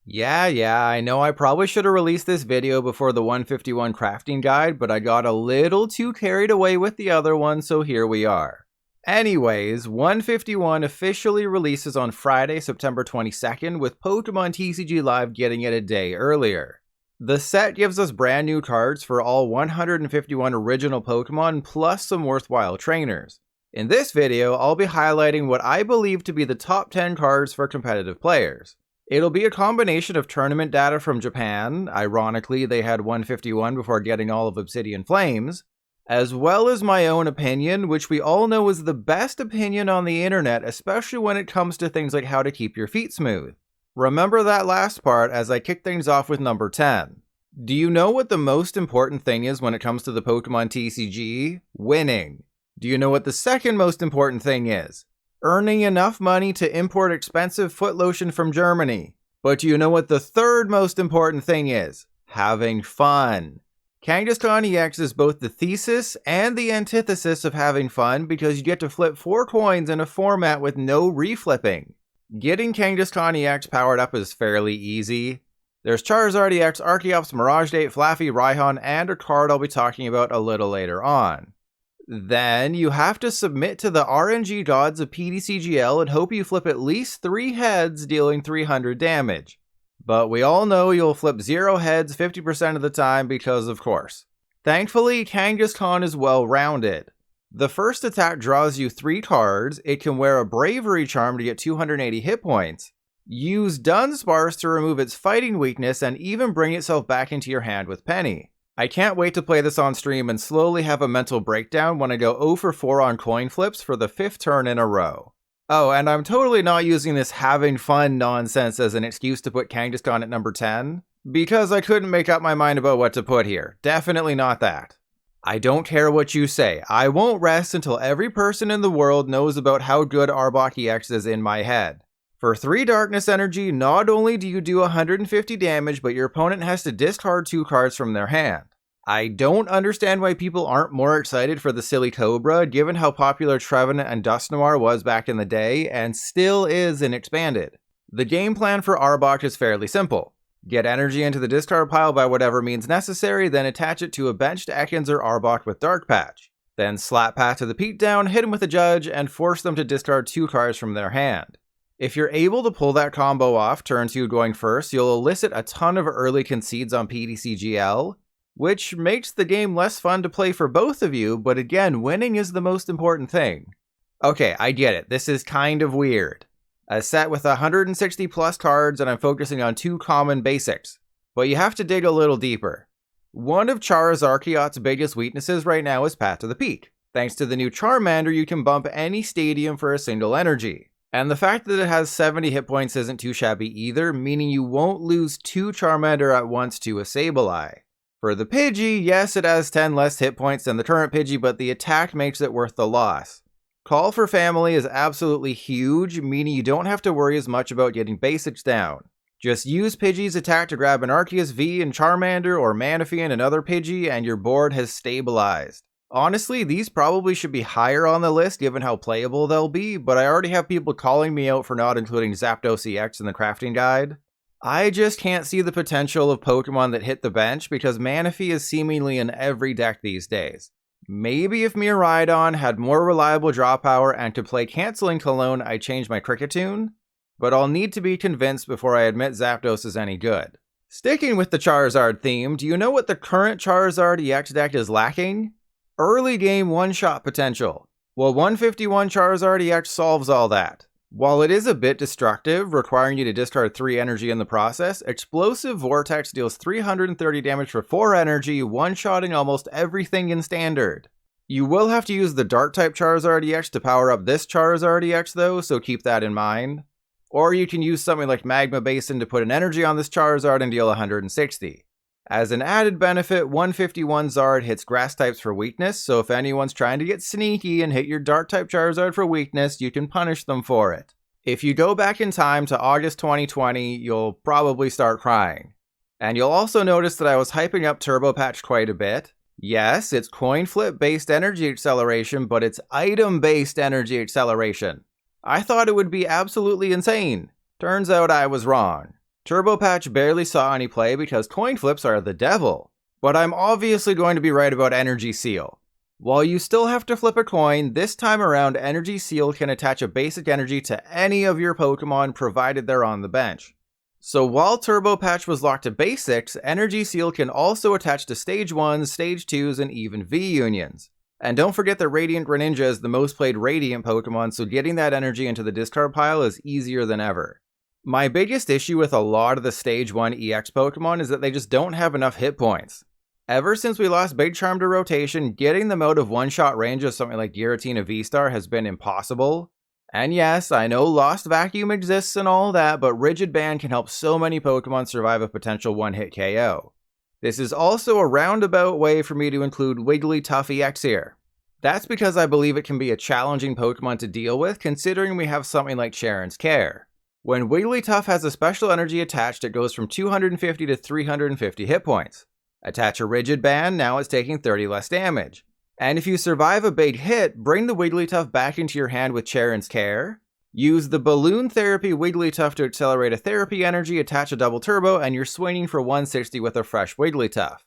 Yeah, I know I probably should have released this video before the 151 crafting guide, but I got a little too carried away with the other one, so here we are. Anyways, 151 officially releases on Friday, September 22nd, with Pokemon TCG Live getting it a day earlier. The set gives us brand new cards for all 151 original Pokemon, plus some worthwhile trainers. In this video, I'll be highlighting what I believe to be the top 10 cards for competitive players. It'll be a combination of tournament data from Japan, ironically they had 151 before getting all of Obsidian Flames, as well as my own opinion, which we all know is the best opinion on the internet, especially when it comes to things like how to keep your feet smooth. Remember that last part as I kick things off with number 10. Do you know what the most important thing is when it comes to the Pokemon TCG? Winning. Do you know what the second most important thing is? Earning enough money to import expensive foot lotion from Germany. But do you know what the third most important thing is? Having fun. Kangaskhan EX is both the thesis and the antithesis of having fun because you get to flip 4 coins in a format with no reflipping. Getting Kangaskhan EX powered up is fairly easy. There's Charizard EX, Archeops, Mirage Date, Flaffy, Raihan, and a card I'll be talking about a little later on. Then you have to submit to the RNG gods of PTCGL and hope you flip at least 3 heads dealing 300 damage. But we all know you'll flip 0 heads 50% of the time because of course. Thankfully, Kangaskhan is well rounded. The first attack draws you 3 cards, it can wear a Bravery Charm to get 280 hit points, use Dunsparce to remove its fighting weakness, and even bring itself back into your hand with Penny. I can't wait to play this on stream and slowly have a mental breakdown when I go 0 for 4 on coin flips for the 5th turn in a row. Oh, and I'm totally not using this having fun nonsense as an excuse to put Kangaskhan at number 10, because I couldn't make up my mind about what to put here. Definitely not that. I don't care what you say, I won't rest until every person in the world knows about how good Arbok EX is in my head. For 3 Darkness Energy, not only do you do 150 damage, but your opponent has to discard 2 cards from their hand. I don't understand why people aren't more excited for the silly Cobra, given how popular Trevenant and Dusknoir was back in the day, and still is in Expanded. The game plan for Arbok is fairly simple. Get energy into the discard pile by whatever means necessary, then attach it to a benched Ekans or Arbok with Dark Patch. Then slap Path to the Peak down, hit him with a Judge, and force them to discard 2 cards from their hand. If you're able to pull that combo off, turn 2 going first, you'll elicit a ton of early concedes on PTCGL, which makes the game less fun to play for both of you, but again, winning is the most important thing. Okay, I get it, this is kind of weird. A set with 160 plus cards and I'm focusing on 2 common basics, but you have to dig a little deeper. One of Charizard's biggest weaknesses right now is Path to the Peak. Thanks to the new Charmander, you can bump any stadium for a single energy. And the fact that it has 70 hit points isn't too shabby either, meaning you won't lose 2 Charmander at once to a Sableye. For the Pidgey, yes, it has 10 less hit points than the current Pidgey, but the attack makes it worth the loss. Call for Family is absolutely huge, meaning you don't have to worry as much about getting basics down. Just use Pidgey's attack to grab an Arceus V and Charmander or Manaphy and another Pidgey, and your board has stabilized. Honestly, these probably should be higher on the list given how playable they'll be, but I already have people calling me out for not including Zapdos EX in the crafting guide. I just can't see the potential of Pokemon that hit the bench because Manaphy is seemingly in every deck these days. Maybe if Miraidon had more reliable draw power and could play Canceling Cologne, I'd change my Kricketune, but I'll need to be convinced before I admit Zapdos is any good. Sticking with the Charizard theme, do you know what the current Charizard EX deck is lacking? Early game one-shot potential. Well, 151 Charizard EX solves all that. While it is a bit destructive, requiring you to discard 3 energy in the process, Explosive Vortex deals 330 damage for 4 energy, one-shotting almost everything in Standard. You will have to use the Dark-type Charizard EX to power up this Charizard EX though, so keep that in mind. Or you can use something like Magma Basin to put an energy on this Charizard and deal 160. As an added benefit, 151 Zard hits grass types for weakness, so if anyone's trying to get sneaky and hit your Dark-type Charizard for weakness, you can punish them for it. If you go back in time to August 2020, you'll probably start crying. And you'll also notice that I was hyping up Turbo Patch quite a bit. Yes, it's coin flip based energy acceleration, but it's item based energy acceleration. I thought it would be absolutely insane. Turns out I was wrong. Turbo Patch barely saw any play because coin flips are the devil, but I'm obviously going to be right about Energy Seal. While you still have to flip a coin, this time around Energy Seal can attach a basic energy to any of your Pokemon provided they're on the bench. So while Turbo Patch was locked to basics, Energy Seal can also attach to Stage 1s, Stage 2s, and even V-Unions. And don't forget that Radiant Greninja is the most played Radiant Pokemon, so getting that energy into the discard pile is easier than ever. My biggest issue with a lot of the Stage 1 EX Pokemon is that they just don't have enough hit points. Ever since we lost Big Charm to rotation, getting them out of one-shot range of something like Giratina V-Star has been impossible. And yes, I know Lost Vacuum exists and all that, but Rigid Band can help so many Pokemon survive a potential one-hit KO. This is also a roundabout way for me to include Wigglytuff EX here. That's because I believe it can be a challenging Pokemon to deal with, considering we have something like Sharon's Care. When Wigglytuff has a special energy attached, it goes from 250 to 350 hit points. Attach a Rigid Band, now it's taking 30 less damage. And if you survive a big hit, bring the Wigglytuff back into your hand with Sharon's Care. Use the Balloon Therapy Wigglytuff to accelerate a Therapy energy, attach a double turbo, and you're swinging for 160 with a fresh Wigglytuff.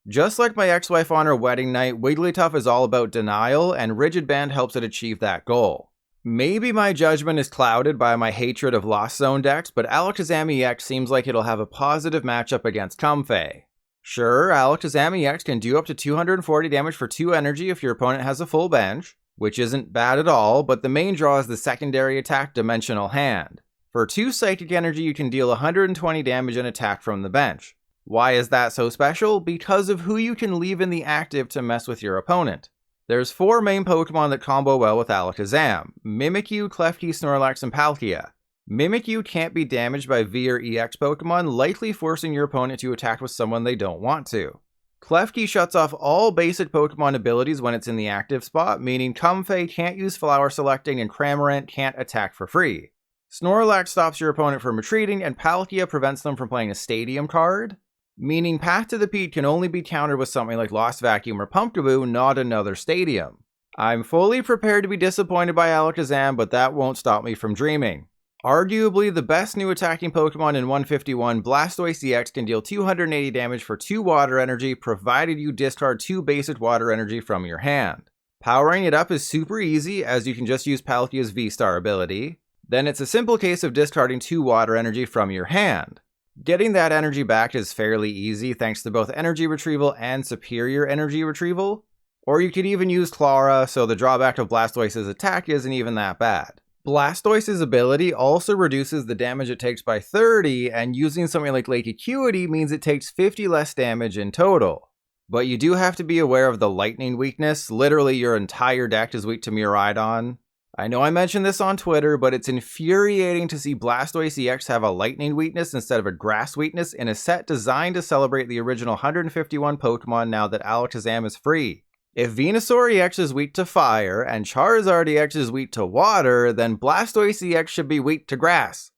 Just like my ex-wife on her wedding night, Wigglytuff is all about denial, and Rigid Band helps it achieve that goal. Maybe my judgment is clouded by my hatred of Lost Zone decks, but Alakazam EX seems like it'll have a positive matchup against Comfey. Sure, Alakazam EX can do up to 240 damage for 2 energy if your opponent has a full bench, which isn't bad at all, but the main draw is the secondary attack Dimensional Hand. For 2 Psychic Energy, you can deal 120 damage and attack from the bench. Why is that so special? Because of who you can leave in the active to mess with your opponent. There's 4 main Pokemon that combo well with Alakazam: Mimikyu, Klefki, Snorlax, and Palkia. Mimikyu can't be damaged by V or EX Pokemon, likely forcing your opponent to attack with someone they don't want to. Klefki shuts off all basic Pokemon abilities when it's in the active spot, meaning Comfey can't use Flower Selecting and Cramorant can't attack for free. Snorlax stops your opponent from retreating, and Palkia prevents them from playing a Stadium card, meaning Path to the Peak can only be countered with something like Lost Vacuum or Pumpkaboo, not another Stadium. I'm fully prepared to be disappointed by Alakazam, but that won't stop me from dreaming. Arguably the best new attacking Pokemon in 151, Blastoise EX can deal 280 damage for 2 water energy, provided you discard 2 basic water energy from your hand. Powering it up is super easy, as you can just use Palkia's V-Star ability. Then it's a simple case of discarding 2 water energy from your hand. Getting that energy back is fairly easy thanks to both energy retrieval and superior energy retrieval. Or you could even use Clara, so the drawback of Blastoise's attack isn't even that bad. Blastoise's ability also reduces the damage it takes by 30, and using something like Lake Acuity means it takes 50 less damage in total. But you do have to be aware of the lightning weakness. Literally your entire deck is weak to Miraidon. I know I mentioned this on Twitter, but it's infuriating to see Blastoise EX have a lightning weakness instead of a grass weakness in a set designed to celebrate the original 151 Pokemon now that Alakazam is free. If Venusaur EX is weak to fire, and Charizard EX is weak to water, then Blastoise EX should be weak to grass.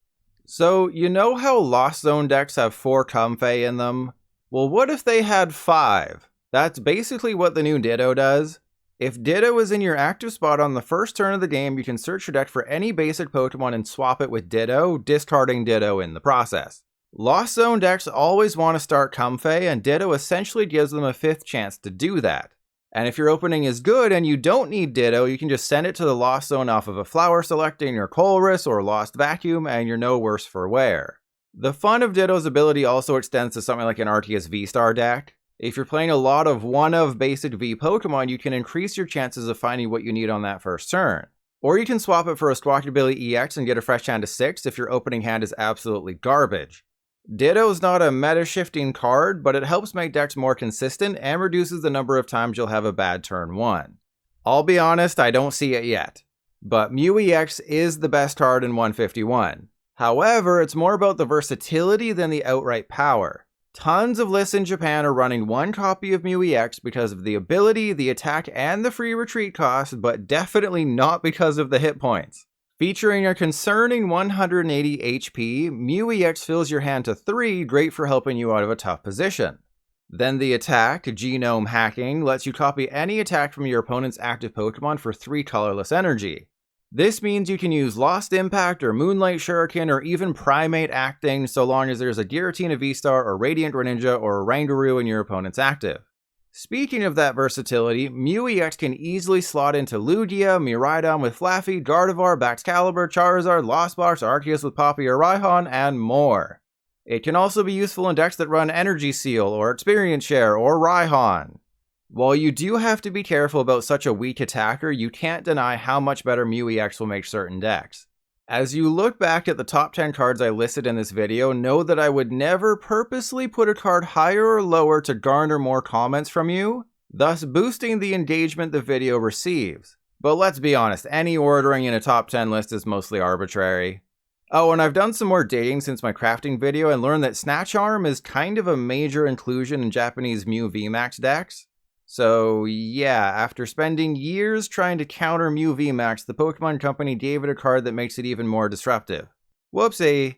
So, you know how Lost Zone decks have 4 Comfey in them? Well, what if they had 5? That's basically what the new Ditto does. If Ditto is in your active spot on the first turn of the game, you can search your deck for any basic Pokemon and swap it with Ditto, discarding Ditto in the process. Lost Zone decks always want to start Comfey, and Ditto essentially gives them a 5th chance to do that. And if your opening is good and you don't need Ditto, you can just send it to the Lost Zone off of a Flower Selecting or Colress or Lost Vacuum, and you're no worse for wear. The fun of Ditto's ability also extends to something like an Arceus V-Star deck. If you're playing a lot of one-of basic V Pokemon, you can increase your chances of finding what you need on that first turn. Or you can swap it for a Squawkabilly EX and get a fresh hand to 6 if your opening hand is absolutely garbage. Ditto's not a meta-shifting card, but it helps make decks more consistent and reduces the number of times you'll have a bad turn 1. I'll be honest, I don't see it yet. But Mew EX is the best card in 151. However, it's more about the versatility than the outright power. Tons of lists in Japan are running 1 copy of Mew EX because of the ability, the attack, and the free retreat cost, but definitely not because of the hit points. Featuring a concerning 180 HP, Mew EX fills your hand to 3, great for helping you out of a tough position. Then the attack, Genome Hacking, lets you copy any attack from your opponent's active Pokemon for 3 colorless energy. This means you can use Lost Impact or Moonlight Shuriken or even Primate Acting so long as there's a Giratina V-Star or Radiant Greninja or a Rangaroo in your opponent's active. Speaking of that versatility, Mew EX can easily slot into Lugia, Miraidon with Flaffy, Gardevoir, Baxcalibur, Charizard, Lost Box, Arceus with Poppy or Raihan, and more. It can also be useful in decks that run Energy Seal or Experience Share or Raihan. While you do have to be careful about such a weak attacker, you can't deny how much better Mew EX will make certain decks. As you look back at the top 10 cards I listed in this video, know that I would never purposely put a card higher or lower to garner more comments from you, thus boosting the engagement the video receives. But let's be honest, any ordering in a top 10 list is mostly arbitrary. Oh, and I've done some more digging since my crafting video and learned that Snatch Arm is kind of a major inclusion in Japanese Mew VMAX decks. So yeah, after spending years trying to counter Mew VMAX, the Pokemon Company gave it a card that makes it even more disruptive. Whoopsie!